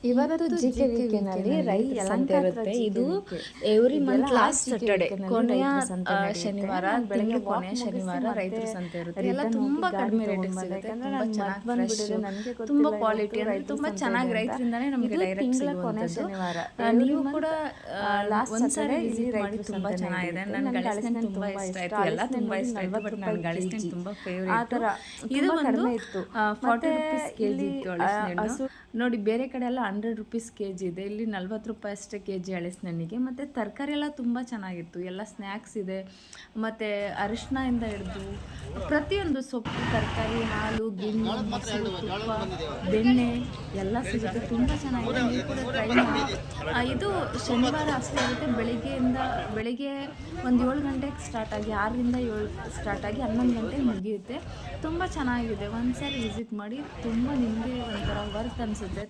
ಇವತ್ತು ಜಿಕೆವಿಕೆನಲ್ಲಿ ರೈತರ ಸಂತೆ ಇರುತ್ತೆ. ಇದು ಎವ್ರಿ ಮಂತ್ ಲಾಸ್ಟ್ ಸ್ಯಾಟರ್ಡೆ ಕೊನೆಯ ಶನಿವಾರ, ಬೆಳಗ್ಗೆ ಕೊನೆಯ ಶನಿವಾರ ರೈತರ ಸಂತೆ ಇರುತ್ತೆ. ಎಲ್ಲ ತುಂಬಾ ಕಡಿಮೆ ರೇಟಿಗೆ ಸಿಗುತ್ತೆ, ತುಂಬಾ ಚೆನ್ನಾಗಿ ಫ್ರೆಶ್, ತುಂಬಾ ಕ್ವಾಲಿಟಿ, ಅಂದ್ರೆ ತುಂಬಾ ಚೆನ್ನಾಗಿ ರೈತರಿಂದಾನೇ ನಮಗೆ ಡೈರೆಕ್ಟ್ ಸಿಗುವಂಥದ್ದು. ನೀವು ಕೂಡ ಒಂದ್ಸರಿ ವಿಸಿಟ್ ಮಾಡಿ, ತುಂಬಾ ಚೆನ್ನಾಗಿದೆ. ನನ್ನ ಗಳಿಸ್ತೀನಿ ತುಂಬಾ ಇಷ್ಟ ಆಯ್ತು, ಎಲ್ಲ ತುಂಬಾ ಇಷ್ಟ ಆಯ್ತು, ಬಟ್ ನನ್ನ ಗಳಿಸ್ತೀನಿ ತುಂಬಾ ಫೇವ್ರೇಟ್. ಇದು ಒಂದು 40 rupees kg ಇತ್ತು ಅಳಸೆಹಣ್ಣು. ನೋಡಿ ಬೇರೆ ಕಡೆ ಎಲ್ಲ 100 rupees kg ಇದೆ, ಇಲ್ಲಿ 40 ರೂಪಾಯಿ ಅಷ್ಟೇ kg ಅಳಸೆಹಣ್ಣಿಗೆ. ಮತ್ತು ತರಕಾರಿ ಎಲ್ಲ ತುಂಬ ಚೆನ್ನಾಗಿತ್ತು, ಎಲ್ಲ ಸ್ನ್ಯಾಕ್ಸ್ ಇದೆ, ಮತ್ತು ಅರಿಶಿನ ಹಿಡಿದು ಪ್ರತಿಯೊಂದು ಸೊಪ್ಪು, ತರಕಾರಿ, ಹಾಲು, ಗಿಣ್ಣು, ಮೊಸರು, ತುಪ್ಪ, ಬೆಣ್ಣೆ ಎಲ್ಲ ಸಿಗುತ್ತೆ, ತುಂಬ ಚೆನ್ನಾಗಿದೆ. ನೀವು ಕೂಡ ಟ್ರೈ ಮಾಡಿ. ಇದು ಶನಿವಾರ ಅಷ್ಟೇ ಇರುತ್ತೆ. ಬೆಳಿಗ್ಗೆ ಒಂದು 7 ಗಂಟೆಗೆ ಸ್ಟಾರ್ಟ್ ಆಗಿ 6ರಿಂದ 7 ಸ್ಟಾರ್ಟ್ ಆಗಿ 11 ಗಂಟೆಗೆ ಮುಗಿಯುತ್ತೆ. ತುಂಬ ಚೆನ್ನಾಗಿದೆ, ಒಂದ್ಸರಿ ವಿಸಿಟ್ ಮಾಡಿ, ತುಂಬ ನಿಮಗೆ ಒಂಥರ ವರ್ತ್ ಅನಿಸುತ್ತೆ.